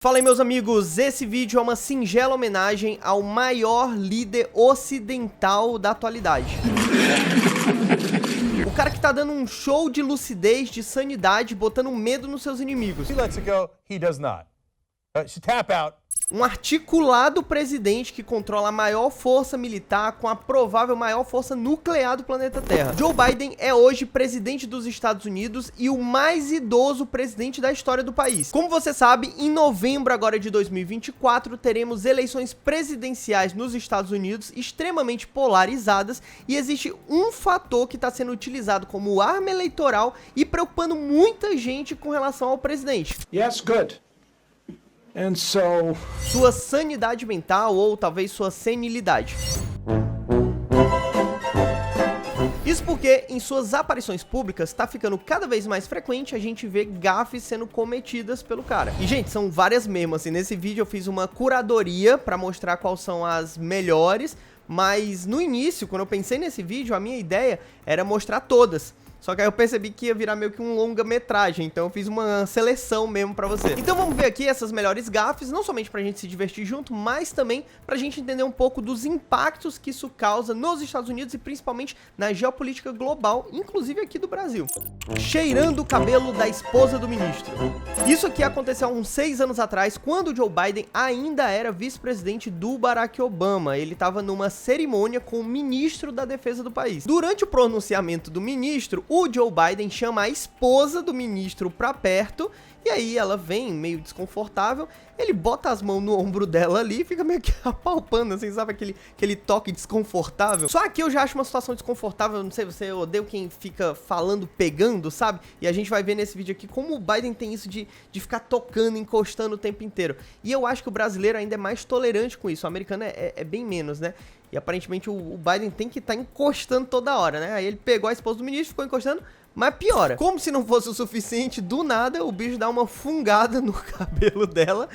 Fala aí, meus amigos, esse vídeo é uma singela homenagem ao maior líder ocidental da atualidade. O cara que tá dando um show de lucidez, de sanidade, botando medo nos seus inimigos. He lets it go, he does not. Tap out. Um articulado presidente que controla a maior força militar com a provável maior força nuclear do planeta Terra. Joe Biden é hoje presidente dos Estados Unidos e o mais idoso presidente da história do país. Como você sabe, em novembro agora de 2024, teremos eleições presidenciais nos Estados Unidos extremamente polarizadas e existe um fator que está sendo utilizado como arma eleitoral e preocupando muita gente com relação ao presidente. Yes, good. And so... Sua sanidade mental ou talvez sua senilidade. Isso porque em suas aparições públicas tá ficando cada vez mais frequente a gente ver gafes sendo cometidas pelo cara. E gente, são várias mesmo, assim, nesse vídeo eu fiz uma curadoria pra mostrar quais são as melhores, mas no início, quando eu pensei nesse vídeo, a minha ideia era mostrar todas. Só que aí eu percebi que ia virar meio que um longa-metragem, então eu fiz uma seleção mesmo pra você. Então vamos ver aqui essas melhores gafes, não somente pra gente se divertir junto, mas também pra gente entender um pouco dos impactos que isso causa nos Estados Unidos e principalmente na geopolítica global, inclusive aqui do Brasil. Cheirando o cabelo da esposa do ministro. Isso aqui aconteceu há uns 6 anos atrás, quando o Joe Biden ainda era vice-presidente do Barack Obama. Ele estava numa cerimônia com o ministro da defesa do país. Durante o pronunciamento do ministro, o Joe Biden chama a esposa do ministro pra perto, e aí ela vem meio desconfortável, ele bota as mãos no ombro dela ali e fica meio que apalpando, assim, sabe aquele toque desconfortável? Só aqui eu já acho uma situação desconfortável, não sei, você odeia quem fica falando, pegando, sabe? E a gente vai ver nesse vídeo aqui como o Biden tem isso de ficar tocando, encostando o tempo inteiro. E eu acho que o brasileiro ainda é mais tolerante com isso, o americano é bem menos, né? E aparentemente o Biden tem que estar encostando toda hora, né? Aí ele pegou a esposa do ministro, ficou encostando, mas piora. Como se não fosse o suficiente, do nada o bicho dá uma fungada no cabelo dela,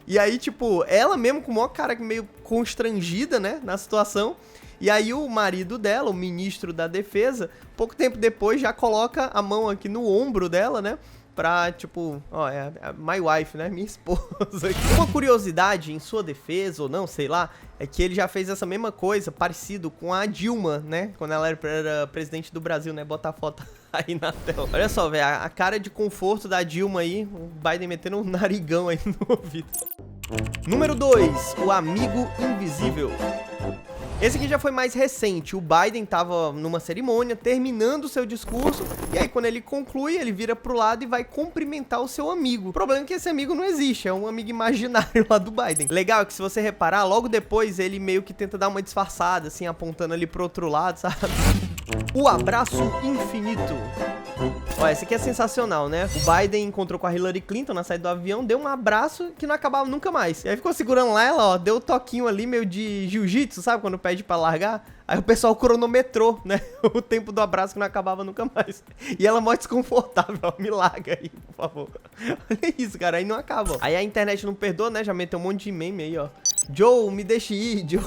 e aí tipo, ela mesmo com o maior cara meio constrangida, né, na situação. E aí o marido dela, o ministro da defesa, pouco tempo depois já coloca a mão aqui no ombro dela, né? Pra, tipo, ó, é my wife, né? Minha esposa. Uma curiosidade em sua defesa, ou não, sei lá, é que ele já fez essa mesma coisa, parecido com a Dilma, né? Quando ela era presidente do Brasil, né? Bota a foto aí na tela. Olha só, velho, a cara de conforto da Dilma aí, o Biden metendo um narigão aí no ouvido. Número 2, o amigo invisível. Esse aqui já foi mais recente, o Biden tava numa cerimônia, terminando seu discurso, e aí quando ele conclui, ele vira pro lado e vai cumprimentar o seu amigo. O problema é que esse amigo não existe, é um amigo imaginário lá do Biden. Legal é que se você reparar, logo depois ele meio que tenta dar uma disfarçada, assim, apontando ali pro outro lado, sabe? O abraço infinito. Ó, esse aqui é sensacional, né? O Biden encontrou com a Hillary Clinton na saída do avião, deu um abraço que não acabava nunca mais. E aí ficou segurando lá ela, ó, deu um toquinho ali, meio de jiu-jitsu, sabe? Quando pede pra largar. Aí o pessoal cronometrou, né? O tempo do abraço que não acabava nunca mais. E ela mó desconfortável, ó, me larga aí, por favor. Olha isso, cara, aí não acaba, ó. Aí a internet não perdoa, né? Já meteu um monte de meme aí, ó. Joe, me deixe ir, Joe.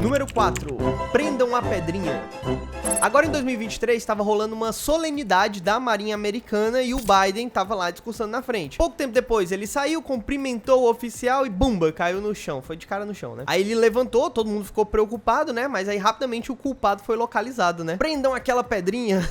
Número 4, prendam a pedrinha. Agora em 2023 estava rolando uma solenidade da Marinha Americana e o Biden estava lá discursando na frente. Pouco tempo depois ele saiu, cumprimentou o oficial e bumba, caiu no chão, foi de cara no chão, né? Aí ele levantou, todo mundo ficou preocupado, né? Mas aí rapidamente o culpado foi localizado, né? Prendam aquela pedrinha.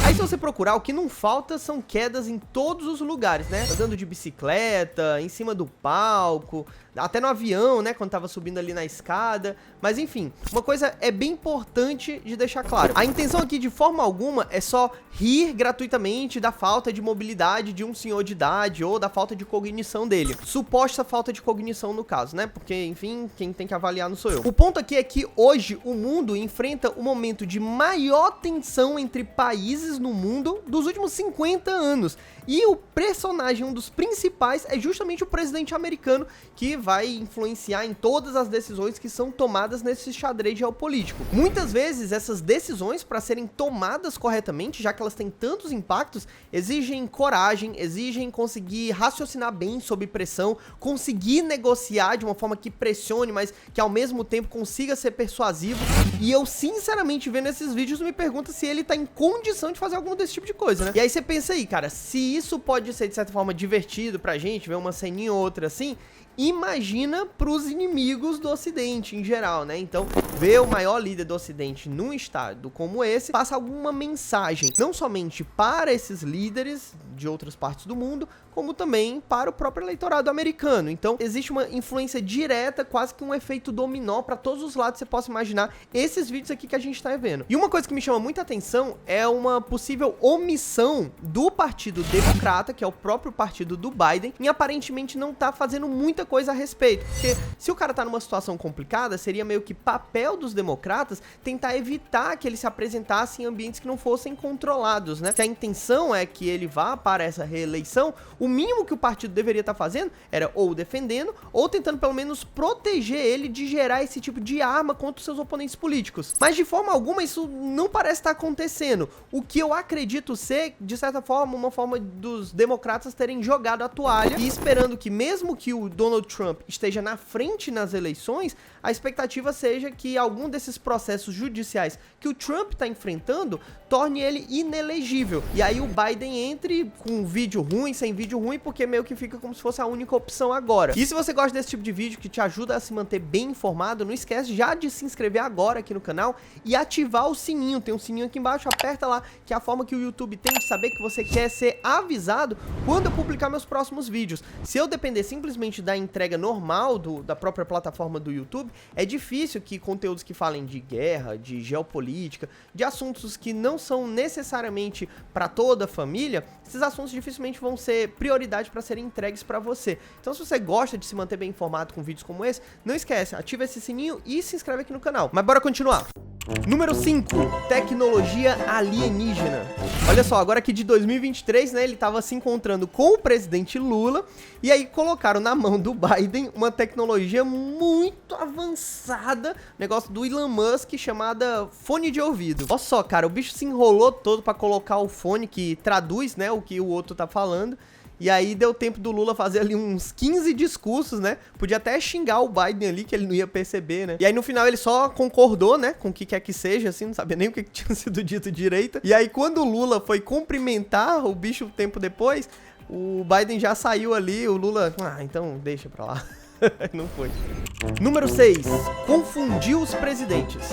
Aí se você procurar, o que não falta são quedas em todos os lugares, né? Andando de bicicleta, em cima do palco, até no avião, né? Quando tava subindo ali na escada. Mas enfim, uma coisa é bem importante de deixar claro. A intenção aqui de forma alguma é só rir gratuitamente da falta de mobilidade de um senhor de idade ou da falta de cognição dele. Suposta falta de cognição no caso, né? Porque, enfim, quem tem que avaliar não sou eu. O ponto aqui é que hoje o mundo enfrenta um momento de maior tensão entre países no mundo dos últimos 50 anos. E o personagem, um dos principais, é justamente o presidente americano, que vai influenciar em todas as decisões que são tomadas nesse xadrez geopolítico. Muitas vezes essas decisões decisões, para serem tomadas corretamente, já que elas têm tantos impactos, exigem coragem, exigem conseguir raciocinar bem sob pressão, conseguir negociar de uma forma que pressione, mas que ao mesmo tempo consiga ser persuasivo. E eu, sinceramente, vendo esses vídeos, me pergunto se ele tá em condição de fazer algum desse tipo de coisa, né? E aí você pensa aí, cara, se isso pode ser, de certa forma, divertido pra gente, ver uma ceninha ou outra assim, imagina pros inimigos do Ocidente em geral, né? Então, ver o maior líder do Ocidente num estado como esse passa alguma mensagem, não somente para esses líderes de outras partes do mundo, como também para o próprio eleitorado americano. Então, existe uma influência direta, quase que um efeito dominó para todos os lados que você possa imaginar esses vídeos aqui que a gente tá vendo. E uma coisa que me chama muita atenção é uma possível omissão do Partido Democrata, que é o próprio partido do Biden, em aparentemente não tá fazendo muita coisa a respeito. Porque se o cara tá numa situação complicada, seria meio que papel dos democratas tentar evitar que ele se apresentasse em ambientes que não fossem controlados, né? Se a intenção é que ele vá para essa reeleição, o mínimo que o partido deveria estar fazendo era ou defendendo, ou tentando pelo menos proteger ele de gerar esse tipo de arma contra os seus oponentes políticos. Mas de forma alguma isso não parece estar acontecendo. O que eu acredito ser, de certa forma, uma forma dos democratas terem jogado a toalha e esperando que mesmo que o Donald Trump esteja na frente nas eleições, a expectativa seja que algum desses processos judiciais que o Trump está enfrentando torne ele inelegível. E aí o Biden entre com vídeo ruim, sem vídeo ruim, porque meio que fica como se fosse a única opção agora. E se você gosta desse tipo de vídeo que te ajuda a se manter bem informado, não esquece já de se inscrever agora aqui no canal e ativar o sininho. Tem um sininho aqui embaixo, aperta lá, que é a forma que o YouTube tem de saber que você quer ser avisado quando eu publicar meus próximos vídeos. Se eu depender simplesmente da entrega normal da própria plataforma do YouTube, é difícil que conteúdos que falem de guerra, de geopolítica, de assuntos que não são necessariamente para toda a família, esses assuntos dificilmente vão ser prioridade para serem entregues para você. Então, se você gosta de se manter bem informado com vídeos como esse, não esquece, ativa esse sininho e se inscreve aqui no canal. Mas bora continuar. Número 5, tecnologia alienígena. Olha só, agora aqui de 2023, né, ele tava se encontrando com o presidente Lula e aí colocaram na mão do Biden uma tecnologia muito avançada, negócio do Elon Musk, chamada fone de ouvido. Olha só, cara, o bicho se enrolou todo pra colocar o fone que traduz, né, o que o outro tá falando. E aí deu tempo do Lula fazer ali uns 15 discursos, né? Podia até xingar o Biden ali, que ele não ia perceber, né? E aí no final ele só concordou, né? Com o que quer que seja, assim, não sabia nem o que tinha sido dito direito. E aí quando o Lula foi cumprimentar o bicho um tempo depois, o Biden já saiu ali, o Lula... Ah, então deixa pra lá. Não foi. Número 6. Confundiu os presidentes.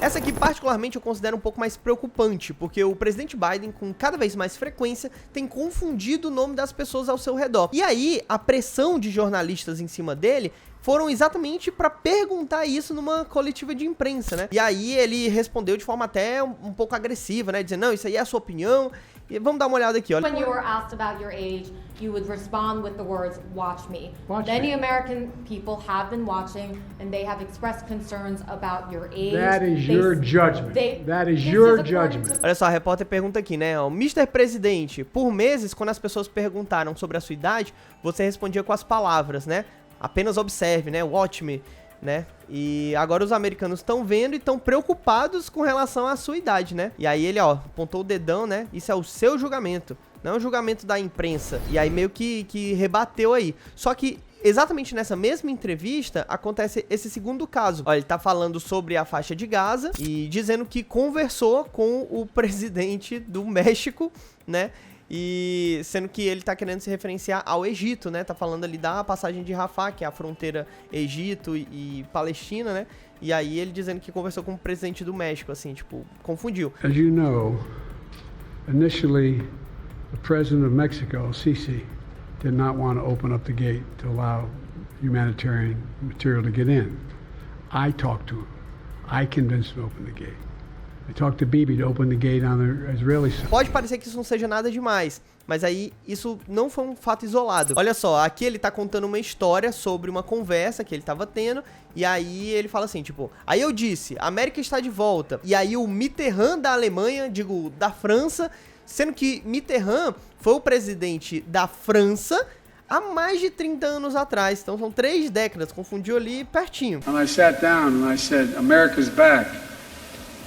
Essa aqui particularmente eu considero um pouco mais preocupante, porque o presidente Biden, com cada vez mais frequência, tem confundido o nome das pessoas ao seu redor. E aí, a pressão de jornalistas em cima dele foram exatamente para perguntar isso numa coletiva de imprensa, né? E aí ele respondeu de forma até um pouco agressiva, né? Dizendo, não, isso aí é a sua opinião. E vamos dar uma olhada aqui, olha. When you were asked about your age, you would respond with the words, watch me. Watch Many me. American people have been watching and they have expressed concerns about your age. That is They- your judgment. they- That is this your according judgment. to- Olha só, a repórter pergunta aqui, né? Ó, Mr. Presidente, por meses, quando as pessoas perguntaram sobre a sua idade, você respondia com as palavras, né? Apenas observe, né? Watch me, né? E agora os americanos estão vendo e estão preocupados com relação à sua idade, né? E aí ele, ó, apontou o dedão, né? Isso é o seu julgamento, não é o julgamento da imprensa. E aí meio que rebateu aí. Só que exatamente nessa mesma entrevista acontece esse segundo caso. Olha, ele tá falando sobre a faixa de Gaza e dizendo que conversou com o presidente do México, né? E sendo que ele tá querendo se referenciar ao Egito, né? Tá falando ali da passagem de Rafah, que é a fronteira Egito e Palestina, né? E aí ele dizendo que conversou com o presidente do México, assim, tipo, confundiu. As you know, initially, the president of Mexico, Sisi, did not want to open up the gate to allow humanitarian material to get in. I talked to him. I convinced him to open the gate. I talked to Bibi to open the gate on the Israeli side. Pode parecer que isso não seja nada demais, mas aí isso não foi um fato isolado. Olha só, aqui ele tá contando uma história sobre uma conversa que ele tava tendo, e aí ele fala assim, tipo, aí eu disse, a América está de volta, e aí o Mitterrand da Alemanha, digo, da França, sendo que Mitterrand foi o presidente da França há mais de 30 anos atrás, então são 3 décadas, confundiu ali pertinho. And I sat down and I said, America's back.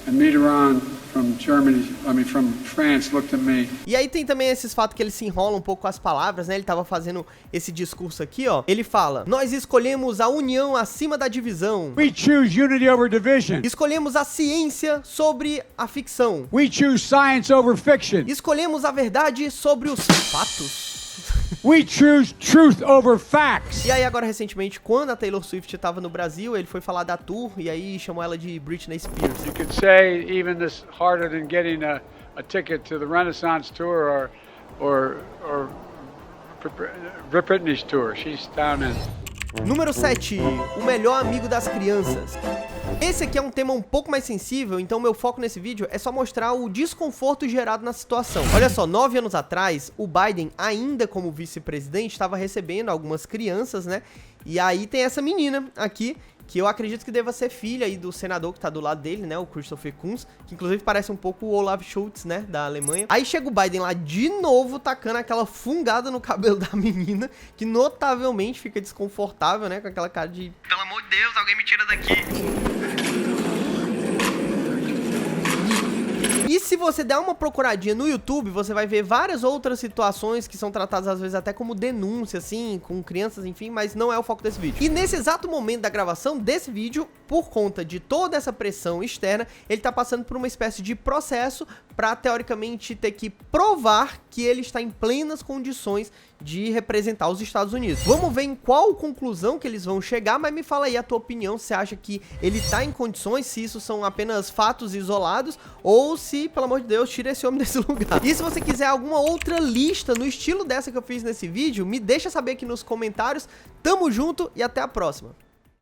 And Mitterrand from Germany, from France looked at me. E aí tem também esses fatos que ele se enrola um pouco com as palavras, né? Ele tava fazendo esse discurso aqui, ó. Ele fala: nós escolhemos a união acima da divisão. We choose unity over division. Escolhemos a ciência sobre a ficção. We choose science over fiction. Escolhemos a verdade sobre os fatos. We choose truth over facts. E aí agora recentemente, quando a Taylor Swift tava no Brasil, ele foi falar da tour e aí chamou ela de Britney Spears. You could say even this harder than getting a ticket to the Renaissance tour or Britney's tour. She's down in. Número 7, o melhor amigo das crianças. Esse aqui é um tema um pouco mais sensível, então meu foco nesse vídeo é só mostrar o desconforto gerado na situação. Olha só, 9 anos atrás, o Biden, ainda como vice-presidente, estava recebendo algumas crianças, né? E aí tem essa menina aqui, que eu acredito que deva ser filha aí do senador que tá do lado dele, né, o Christopher Coons, que inclusive parece um pouco o Olaf Scholz, né, da Alemanha. Aí chega o Biden lá de novo, tacando aquela fungada no cabelo da menina, que notavelmente fica desconfortável, né, com aquela cara de... pelo amor de Deus, alguém me tira daqui. E se você der uma procuradinha no YouTube, você vai ver várias outras situações que são tratadas às vezes até como denúncia, assim, com crianças, enfim, mas não é o foco desse vídeo. E nesse exato momento da gravação desse vídeo, por conta de toda essa pressão externa, ele tá passando por uma espécie de processo pra, teoricamente, ter que provar que ele está em plenas condições de representar os Estados Unidos. Vamos ver em qual conclusão que eles vão chegar, mas me fala aí a tua opinião, se você acha que ele tá em condições, se isso são apenas fatos isolados, ou se, pelo amor de Deus, tira esse homem desse lugar. E se você quiser alguma outra lista no estilo dessa que eu fiz nesse vídeo, me deixa saber aqui nos comentários. Tamo junto e até a próxima.